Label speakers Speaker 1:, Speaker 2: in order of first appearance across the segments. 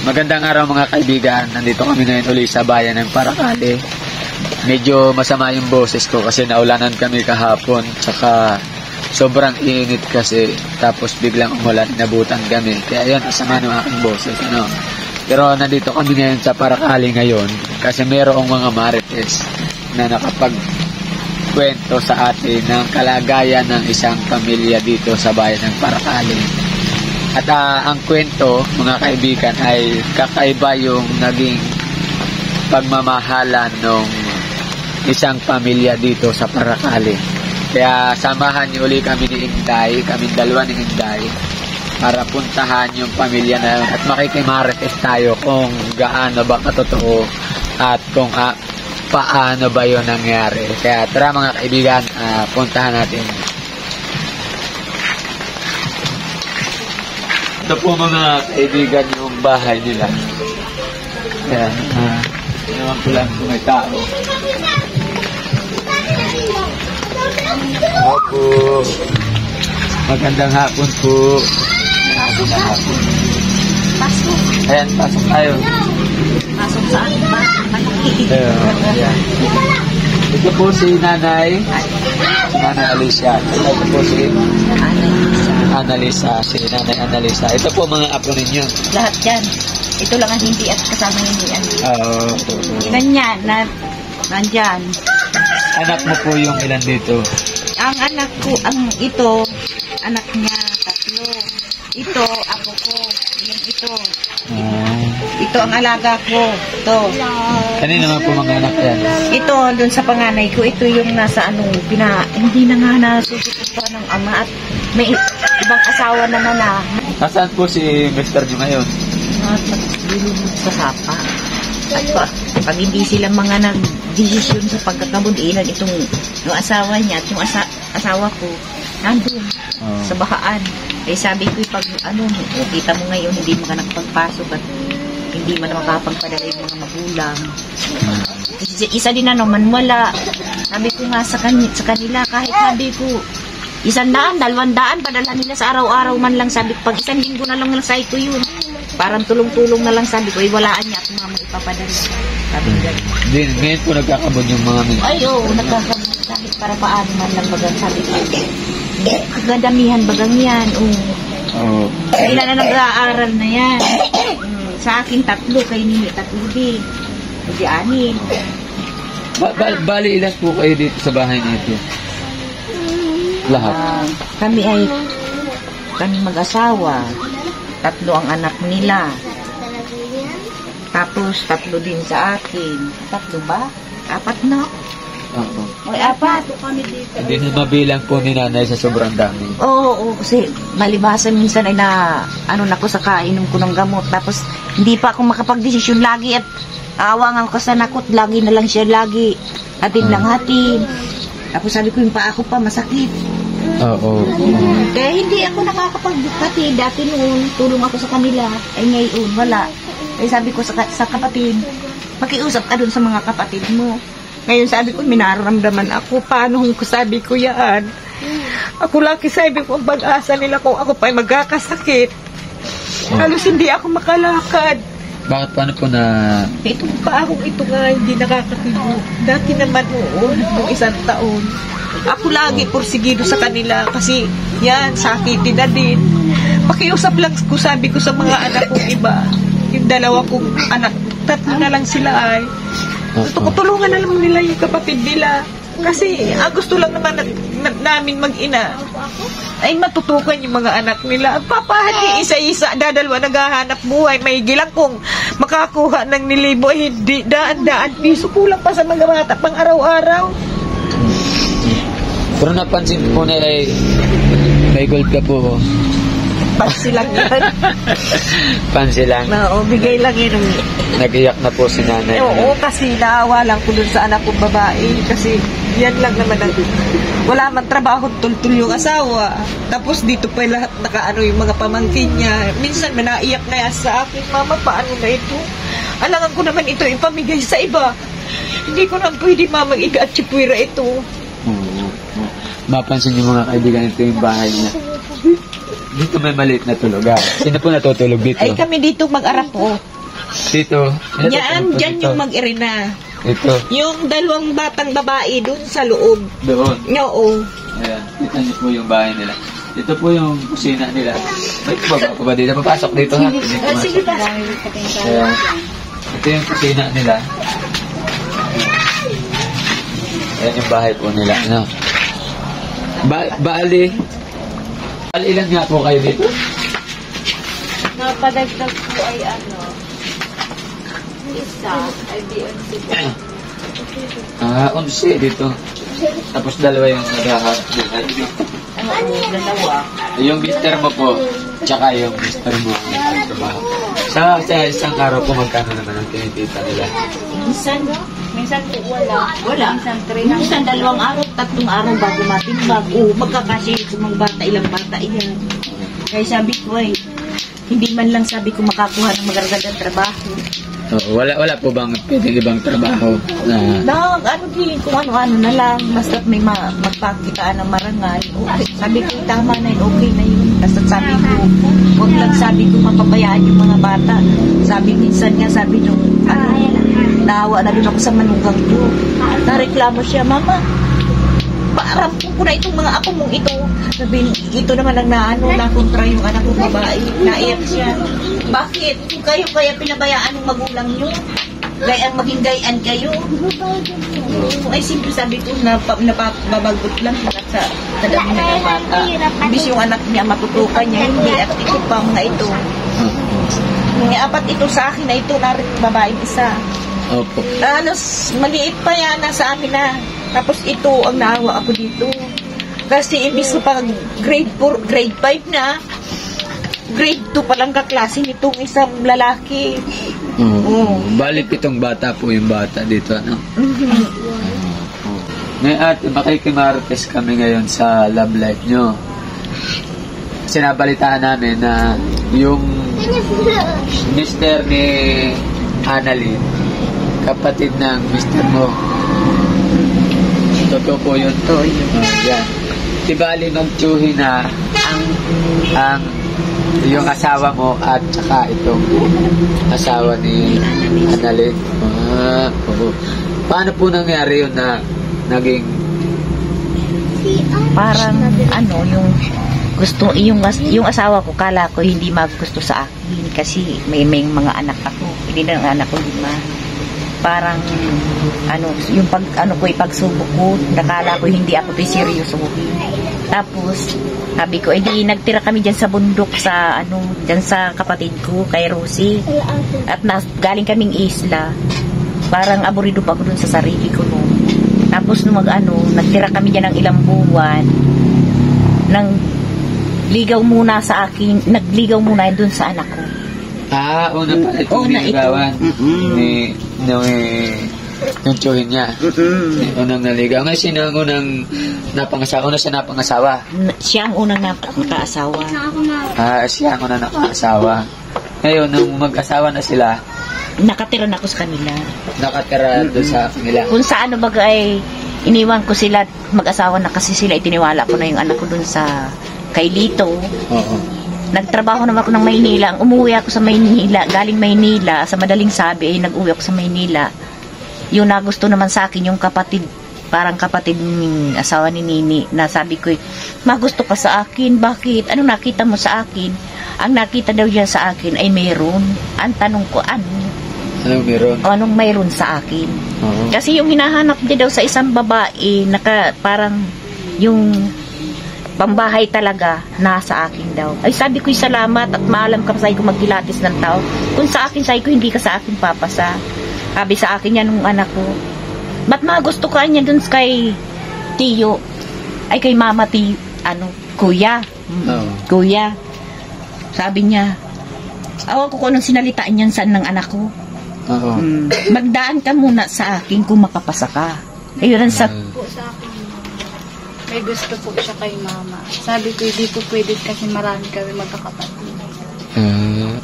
Speaker 1: Magandang araw mga kaibigan. Nandito kami ngayon ulit sa bayan ng Paracale. Medyo masama yung boses ko kasi naulanan kami kahapon. Tsaka sobrang init kasi. Tapos biglang umulan, inabutan kami. Kaya yun, masama ng aking boses. Ano? Pero nandito kami ngayon sa Paracale ngayon kasi mayroong mga marites na nakapagkwento sa atin ng kalagayan ng isang pamilya dito sa bayan ng Paracale. At ang kwento, mga kaibigan, ay kakaiba yung naging pagmamahalan ng isang pamilya dito sa Paracale. Kaya samahan niyo ulit kami ni Inday, kaming dalawa ni Inday, para puntahan yung pamilya na yun at makikimarites tayo kung gaano ba katotoo at kung paano ba yun nangyari. Kaya tara mga kaibigan, puntahan natin. Ito po mga kaibigan yung bahay nila. Ayan, naman po lang kung may tao. Opo. Magandang hapon po. Magandang hapon.
Speaker 2: Pasok.
Speaker 1: Ayan, pasok tayo.
Speaker 2: Pasok saan?
Speaker 1: Ayan. Ito po si Nanay. Nanay Alicia. Ito po si Annalisa, si Nanay Annalisa. Ito po mga apo ninyo.
Speaker 2: Lahat yan. Ito lang ang hindi at kasama hindi yan.
Speaker 1: Oo.
Speaker 2: Ganyan, nandyan.
Speaker 1: Anak mo po yung ilan dito?
Speaker 2: Ang anak ko, ito, anak niya, 3. Ito, ako ko. Ito. Ito ang alaga ko. Ito.
Speaker 1: Kanina naman po mga anak yan?
Speaker 2: Ito, dun sa panganay ko, ito yung nasa hindi na nga nasusunod pa ng ama at may ibang asawa naman na.
Speaker 1: Nasaan po si Mr. G ngayon?
Speaker 2: Naglulubog sa sapa. At pag hindi sila mga nag-desisyon sa pagkakabudilan, itong yung asawa niya at yung asawa ko, nandun sa bahaan. Eh sabi ko, pag kita mo ngayon, hindi mo ka nakapagpasok at hindi mo na makapagpadala yung mga magulang. Isa din wala. Sabi ko nga sa kanila, kahit sabi ko, 100, 200, padala nila sa araw-araw man lang. Sabi ko, pag 1 linggo na lang sa ko yun. Parang tulong-tulong na lang. Sabi ko, walaan niya at mga ipapadala. Sabi ko,
Speaker 1: ngayon po nagkakabon yung mga minutes.
Speaker 2: ay, nagkakabon. Kahit para paano man lang bagang sabi ko. Kagandamihan bagang yan. Sila na nag-aaral na yan. Sa akin, 3. Kay Nini, 3 din. Hindi 6.
Speaker 1: Bali ilan po kayo dito sa bahay nito? Lahat?
Speaker 2: Kami mag-asawa. 3 ang anak nila. Tapos 3 din sa akin. 3 ba? 4 na.
Speaker 1: Oo.
Speaker 2: May 4.
Speaker 1: Hindi na mabilang po ni Nanay sa sobrang dami.
Speaker 2: Oo, kasi malibasan minsan ay ko sa kainom ko ng gamot. Tapos hindi pa ako makapag-desisyon lagi at awangan ko sa nakot. Lagi na lang siya lagi. Hatin lang hatin. Tapos sabi ko yung paa ko pa masakit.
Speaker 1: Oo.
Speaker 2: Kaya hindi ako nakakapag-kapatid. Dati noon, tulong ako sa kanila. Ay ngayon, wala. Kaya sabi ko sa kapatid, makiusap ka dun sa mga kapatid mo. Ngayon sabi ko, minaramdaman ako. Paano ko sabi ko yan? Ako laki sabi ko, ang pag-asa nila kung ako pa'y magkakasakit. Halos hindi ako makalakad.
Speaker 1: Bakit paano po na...
Speaker 2: Itong pa akong ito nga, hindi nakakatigo. Dati naman noon 1 taon. Ako lagi porsigido sa kanila kasi yan, sakitin na din. Pakiusap lang ko, sabi ko sa mga anak kong iba. Yung 2 kong anak, 3 na lang sila ay. Tulungan na lang nila yung kapatid nila. Kasi gusto lang naman namin mag-ina ay matutukan yung mga anak nila. Ang papahati isa-isa, dadalwa naghahanap buhay. May gilang kung makakuha ng nilibo, hindi daan-daan piso. Kulang pa sa mga bata pang araw-araw.
Speaker 1: Pero napansin po na may gold ka po.
Speaker 2: Pansi lang yan.
Speaker 1: Pansi lang.
Speaker 2: Bigay lang yun.
Speaker 1: Nag-iyak na po si Nanay.
Speaker 2: Oo, kasi naawa lang ko dun sa anak kong babae. Kasi yan lang naman wala man trabaho, tultul yung asawa. Tapos dito pa lahat yung mga pamangkin niya. Minsan manaiyak na yan sa akin, Mama, paano na ito? Alangan ko naman ito ipamigay sa iba. Hindi ko naman pwede, Mama, iga at chipwira ito.
Speaker 1: Mapansin niyo mga kaibigan, ito yung bahay niya. Dito may maliit na tulugan. Sino po natutulog dito?
Speaker 2: Ay kami dito mag-arap po.
Speaker 1: Dito.
Speaker 2: Yan, dyan yung mag-irina.
Speaker 1: Ito.
Speaker 2: Yung dalawang batang babae dun sa loob.
Speaker 1: Doon.
Speaker 2: Oo.
Speaker 1: Ayan. Kita niyo po yung bahay nila. Ito po yung kusina nila. May baba ko ba dito? Papasok dito ha.
Speaker 2: Sige ba?
Speaker 1: Ayan. Ito yung kusina nila. Ayan yung bahay po nila. Ano? Bali ilan nga po kayo dito?
Speaker 3: Napadagdag po ay isa ay BNC po.
Speaker 1: 11 dito. Tapos dalawa yung naghaharap dito.
Speaker 2: Dalawa.
Speaker 1: Yung mister mo po, tsaka yung mister mo. Sa isang araw po, magkano naman ang kinitita nila?
Speaker 3: Minsan po wala. Minsan 3.
Speaker 2: Minsan 2 araw, 3 araw bago matimbag. Magkakasya sa mga bata, ilang bata yan. Kaya sabi ko hindi man lang sabi ko makakuha ng magagandang trabaho.
Speaker 1: Wala po bang pwede ibang trabaho?
Speaker 2: Kung ano-ano na lang, basta may magpakitaan ng marangal. Okay. Sabi ko, tama na yun, okay na yun. Basta sabi ko, huwag lang sabi ko mapabayaan yung mga bata. Sabi minsan nga, sabi nung, naawa na rin ako sa manugang ko. Nareklamo siya, Mama, paarampun ko na itong mga ako mong ito. Sabi, ito naman ang nakontra yung anak kong babae. Naiyak siya. Bakit? Kung kayo kaya pinabayaan ng magulang nyo, maging gayaan kayo. Ay, simple sabi ko, nababagot lang sa dami ng bata. Bis yung anak niya, matutukan niya, hindi at ito pa mga ito. May 4 ito sa akin na ito, babaeng isa.
Speaker 1: Opo.
Speaker 2: Maliit pa yan, nasa amin na. Tapos ito, ang naawa ako dito. Kasi imbis ko pa grade 4, grade 5 na, grade 2 palang kaklase nitong isang lalaki.
Speaker 1: Balik itong bata po yung bata dito, ano? At makikimartes kami ngayon sa love life nyo. Sinabalitaan namin na yung mister ni Annalyn, kapatid ng mister mo. Totoo po yun. Yan. Tibali magtsuhin na ang yung asawa mo at saka itong asawa ni Annalyn. Paano po nangyari yun na naging
Speaker 4: parang yung asawa ko, kala ko hindi magusto sa akin kasi may mga anak ako, hindi na ang anak ko 5. Parang yung pagsubok ko, nakala ko hindi ako seryoso. Tapos sabi ko, edi nagtira kami diyan sa bundok diyan sa kapatid ko kay Rosie. At galing kaming isla. Parang aburido pa ako dun sa sarili ko noon. Tapos nagtira kami diyan ng ilang buwan. Nagligaw muna dun sa anak ko.
Speaker 1: Una pala itong niligawan yung tsuhin niya. Unang naligaw. Ngayon, sino ang unang napangasawa? Una siya napangasawa?
Speaker 4: Siya ang unang nakaasawa.
Speaker 1: Siya ang unang nakaasawa. Ngayon, nung mag-asawa na sila,
Speaker 4: nakatira na ako sa kanila.
Speaker 1: Nakatira doon sa kanila.
Speaker 4: Kung sa bagay, iniwan ko sila, mag-asawa na kasi sila, itiniwala ko na yung anak ko doon sa kay Lito.
Speaker 1: Oo.
Speaker 4: Nagtrabaho naman ako ng Maynila. Umuwi ako sa Maynila, galing Maynila, sa madaling sabi, nag-uwi ako sa Maynila. Yung nagusto naman sa akin, yung kapatid, parang kapatid ng asawa ni Nini, na sabi ko, magusto ka sa akin, bakit? Anong nakita mo sa akin? Ang nakita daw yan sa akin ay mayroon. Ang tanong ko,
Speaker 1: Anong mayroon?
Speaker 4: Anong mayroon sa akin? Kasi yung hinahanap niya daw sa isang babae, parang yung pambahay talaga, nasa akin daw. Ay, sabi ko, salamat at maalam ka sa ko magkilatis ng tao. Kung sa akin, sabi ko, hindi ka sa akin papasa. Sabi sa akin yan ng anak ko. Ba't magusto ka niya dun kay Tiyo? Ay, kay Mama Tiyo, Kuya. Kuya. Sabi niya, awan ko kung anong sinalitaan niyan saan ng anak ko. Magdaan ka muna sa akin kung makapasa ka. Ayun ang
Speaker 3: Po sa akin. May gusto po siya kay Mama. Sabi ko, hindi po pwede kasi marami kami magkakapatid.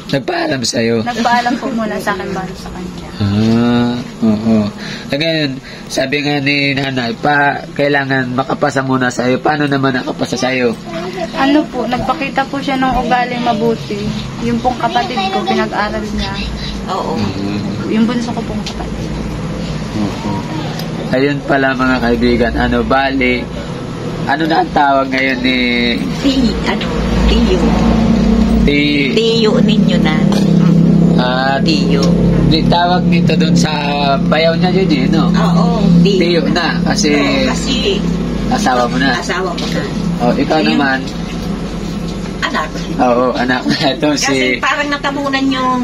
Speaker 1: Nagpaalam sa'yo?
Speaker 3: Nagpaalam po muna sa akin bago sa kanya.
Speaker 1: Oo. Ngayon, sabi nga ni nanay, kailangan makapasa muna sa'yo. Paano naman nakapasa sa'yo?
Speaker 3: Nagpakita po siya ng ugali mabuti. Yung pong kapatid ko, pinag-aral niya.
Speaker 2: Oo.
Speaker 3: Yung bunso ko pong kapatid.
Speaker 1: Oo. Ayun pala mga kaibigan, bali, ano na ang tawag ngayon ni
Speaker 2: Tiyo. Tiyo ninyo na. Tiyo.
Speaker 1: Di tawag nito doon sa bayaw niya yun, no?
Speaker 2: Oo.
Speaker 1: Tiyo na, kasi
Speaker 2: Kasi
Speaker 1: asawa mo na.
Speaker 2: asawa ko na.
Speaker 1: Oh, ikaw
Speaker 2: Ayun.
Speaker 1: naman.
Speaker 2: Anak.
Speaker 1: Oo, anak na ito
Speaker 2: Kasi
Speaker 1: si...
Speaker 2: parang natabunan yung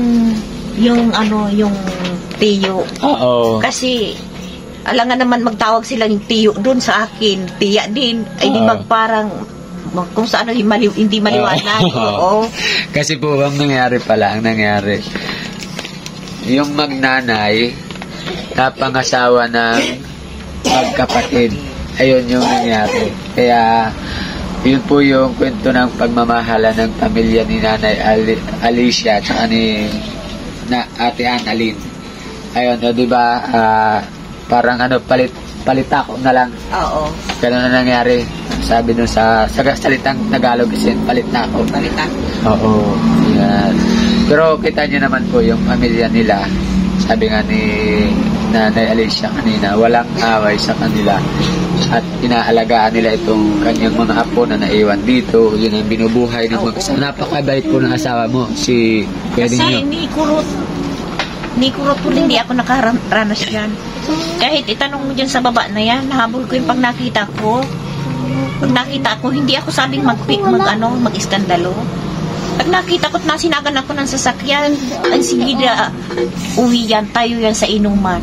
Speaker 2: tiyo.
Speaker 1: Oo.
Speaker 2: Kasi alangan naman magtawag sila ng tiyo doon sa akin. Tiya din. Ay di ba parang kung saan hindi maliwanag. Oo.
Speaker 1: Kasi po, ang nangyari, yung magnanay, napangasawa ng magkapatid. Ayun yung nangyari. Kaya, yun po yung kwento ng pagmamahala ng pamilya ni Nanay Alicia at saka ni Ate Annalyn. Ayun, di ba, parang palit ako na lang.
Speaker 2: Oo.
Speaker 1: Ganun na nangyari. Sabi nun sa salitang Tagalog kasi palit na ako.
Speaker 2: Palit ako.
Speaker 1: Oo. Yan. Pero kita nyo naman po yung pamilya nila. Sabi nga ni Nanay Alicia kanina, walang away sa kanila. At inaalagaan nila itong kanyang mga apo na naiwan dito. Yun ang binubuhay ng mga asawa. Napakabait po ng asawa mo, si Pwede
Speaker 2: Kasi
Speaker 1: nyo.
Speaker 2: ni kurot po hindi ako nakaranas yan. Kahit itanong mo dyan sa baba na yan, nahabol ko yung pag nakita ko. Pag nakita ko, hindi ako sabing mag-iskandalo. Pag nakita ko at nasinagan ako ng sasakyan, ay sige na, uwi yan, tayo yan sa inuman.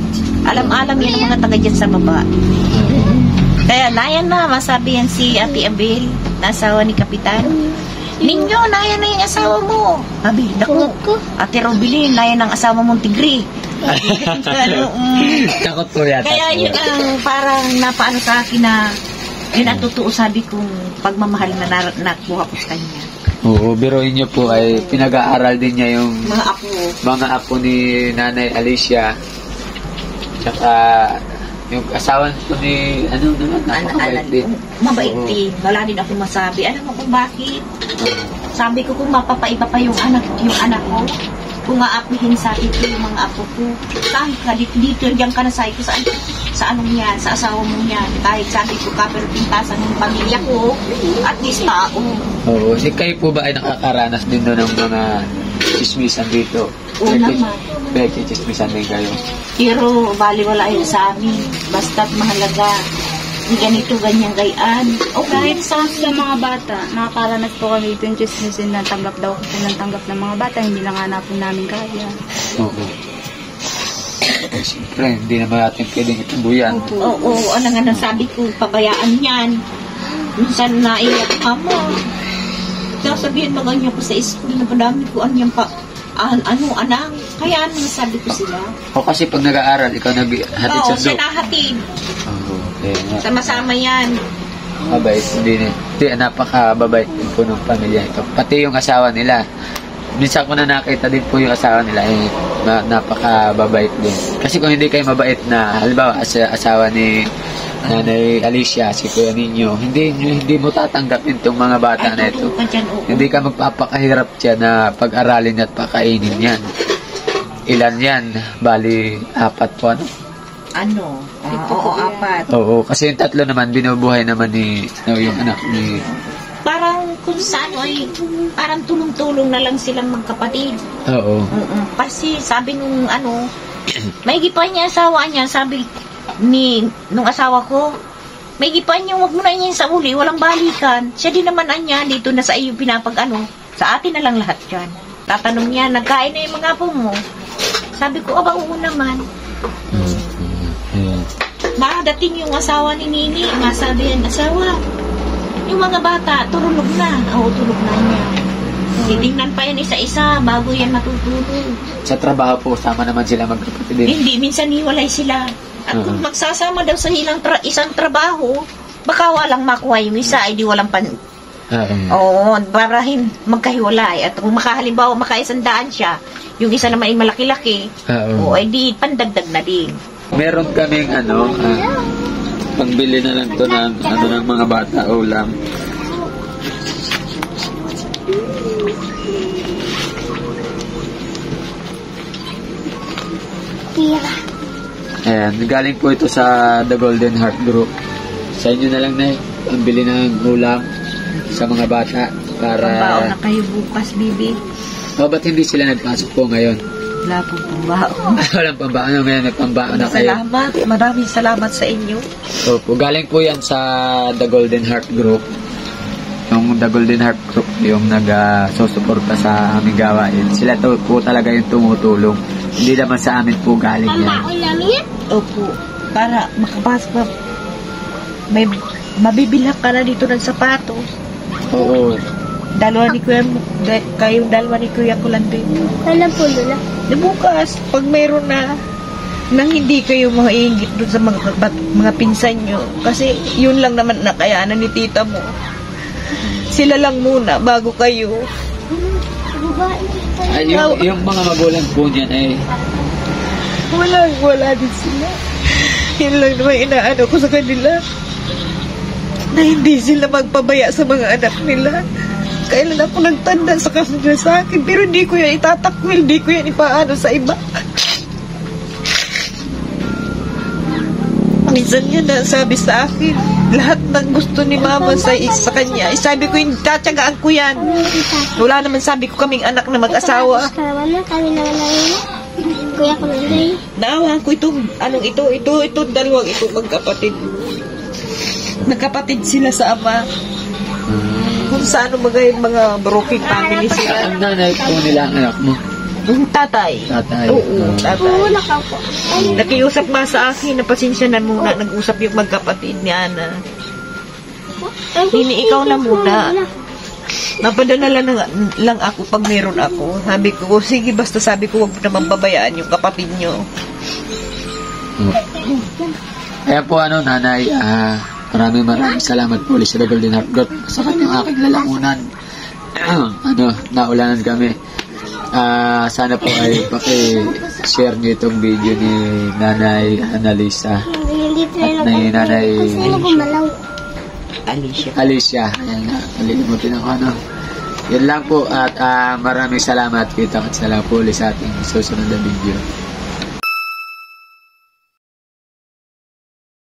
Speaker 2: Alam-alam yan ang mga taga dyan sa baba. Kaya nayan na, masabi yan si Ate Abel, na asawa ni Kapitan. Ninyo, nayan na yung asawa mo. Sabi, naku, Ate Robilin, nayan ang asawa mong tigri.
Speaker 1: Takot po yata.
Speaker 2: Kaya yun ang parang napaano sa akin na yun ang totoo sabi kong pagmamahal na nakuha ko sa kanya.
Speaker 1: Oo, biruin niyo po ay pinag-aaral din niya yung
Speaker 2: Mga
Speaker 1: apo
Speaker 2: apo.
Speaker 1: ni Nanay Alicia. Tsaka yung asawa ko ni napakabait din.
Speaker 2: Mabait din. Wala din ako masabi. Alam mo kung bakit? Sabi ko kung mapapaiba pa yung anak ko, kung aapihin sa akin ko yung mga apo ko, kahit ka dito, diyan ka na sa ko sa anong yan, sa asawa mo yan. Kahit sabi ko ka, pero pintasan ng pamilya ko, at least tao.
Speaker 1: Oo, kayo po ba ay nakakaranas din doon ng mga chismisan dito?
Speaker 2: Oo naman.
Speaker 1: Becky, chismisan din kayo.
Speaker 2: Pero baliwala yun sa amin. Basta't mahalaga. Ganito, ganyang gayaan.
Speaker 3: O kahit sa mga bata, nakakaranas po kami dito yung chismisin na tanggap daw ko ng tanggap ng mga bata, hindi lang hanapin namin kaya.
Speaker 1: Oo. Siyempre, hindi naman natin pwedeng itumbuyan.
Speaker 2: Oo, ano nga nasabi ko, pabayaan yan. Minsan naiyak ako. Sasabihin mo ganyan ko sa school na madami ko anyang anak. Kaya sabi ko sila.
Speaker 1: O kasi pag nag-aaral, ikaw naghatid
Speaker 2: Oo,
Speaker 1: sa
Speaker 2: siya
Speaker 1: do.
Speaker 2: nahatid.
Speaker 1: Oo, kaya nga.
Speaker 2: Sama-sama yan.
Speaker 1: Mabait din eh. Napakababait din po ng pamilya ito. Pati yung asawa nila. Minsan ko na nakita din po yung asawa nila napakababait din. Kasi kung hindi kayo mabait na, halimbawa asawa ni Nanay Alicia, si Kuya Ninyo, hindi mo tatanggapin itong mga bata na ito. Hindi ka magpapakahirap dyan na pag-aralin at pakainin yan. Ilan yan? Bali, 4 po ano?
Speaker 2: Oo, 4.
Speaker 1: Oo, kasi yung 3 naman, binubuhay naman yung anak ni...
Speaker 2: Parang kung saan ay parang tulong-tulong na lang silang magkapatid.
Speaker 1: Oo.
Speaker 2: Kasi sabi nung may gipan niya asawa niya, sabi nung asawa ko, may gipan niya, wag mo na yan sa uli, walang balikan. Siya din naman anya, dito na sa iyo sa atin na lang lahat yan. Tatanong niya, nagkain na yung mga apo mo. Sabi ko, aba, oo naman. Dating yung asawa ni Nini, masabi yan, asawa, yung mga bata, tulog na. Oo, tulog na niya. Titingnan pa yan isa-isa bago yan matutulog.
Speaker 1: Sa trabaho po, sama naman sila magkapatid din.
Speaker 2: Hindi, minsan hiwalay sila. At kung magsasama daw sa isang trabaho, baka walang makuha yung isa, ay di walang Oo, barahin magkahiwalay. At kung halimbawa maka-100 siya, yung isa naman ay malaki-laki, o ay di pandagdag na din.
Speaker 1: Meron kaming pangbili na lang to ng ng mga bata ulam.
Speaker 5: pira.
Speaker 1: Ayan, galing po ito sa The Golden Heart Group. Sa inyo na lang, Nay, ang bili ng ulam sa mga bata para...
Speaker 2: Pambaon na kayo bukas, Bibi.
Speaker 1: O, ba't hindi sila nagpasok po ngayon?
Speaker 2: Wala pong pambaon.
Speaker 1: Walang pambaon na ngayon, may pambaon na kayo.
Speaker 2: Salamat. Maraming salamat sa inyo.
Speaker 1: Opo, galing po yan sa The Golden Heart Group. Yung The Golden Heart Group, yung nag-susuporta sa aming gawain. Sila to po talaga yung tumutulong. Hindi naman sa amin po galing yan.
Speaker 5: Pambaon namin yan?
Speaker 2: Opo. Para makapasok may mabibilhan ka na dito ng sapatos.
Speaker 1: Oo.
Speaker 2: Kayong dalawa ni Kuya Kulanding.
Speaker 5: Kailan po, Lola?
Speaker 2: Na bukas, pag mayroon na nang hindi kayo maiingit doon sa mga pinsan nyo. Kasi yun lang naman nakayanan ni tita mo. Sila lang muna bago kayo.
Speaker 1: Ay, yung mga magulang po niyan ay
Speaker 2: Wala din sila. Yun lang naman inaano ko sa kanila. Na hindi sila magpabaya sa mga anak nila. Kailan ako nagtanda sa kanila sa akin. Pero hindi ko yan itatakwil. Hindi ko yan ipaano sa iba. Minsan niya na sabi sa akin, lahat ng gusto ni mama sa kanya. Sabi ko, hindi tatyagaan ko yan. Wala naman sabi ko kaming anak na mag-asawa.
Speaker 5: Kami naman na Kuya Kulanding.
Speaker 2: Naawahan ko itong, ito, dalawang ito, magkapatid. Nagkapatid sila sa ama. Kung saan mga broken family sila.
Speaker 1: ang nanay po nila ang anak mo.
Speaker 2: Yung tatay.
Speaker 1: Tatay.
Speaker 2: Oo, tatay.
Speaker 5: Wala ka po.
Speaker 2: Nakiusap nga sa akin na pasensya na muna. Nag-usap yung magkapatid ni Ana. Hindi, ikaw na muna. Napadala lang ako pag meron ako. Sabi ko, sige basta sabi ko, huwag mo naman babayaan yung kapatid nyo.
Speaker 1: Kaya po nanay, maraming salamat po ulit sa The Golden Heart Group sa kanyang aking lalamunan. Naulanan kami. Sana po ay paki-share niyo itong video ni Nanay Annalisa at ni Nanay Alicia. Ayan na, nalilimutin ako Yan lang po at maraming salamat. Kita-kits na lang po ulit sa ating susunod na video.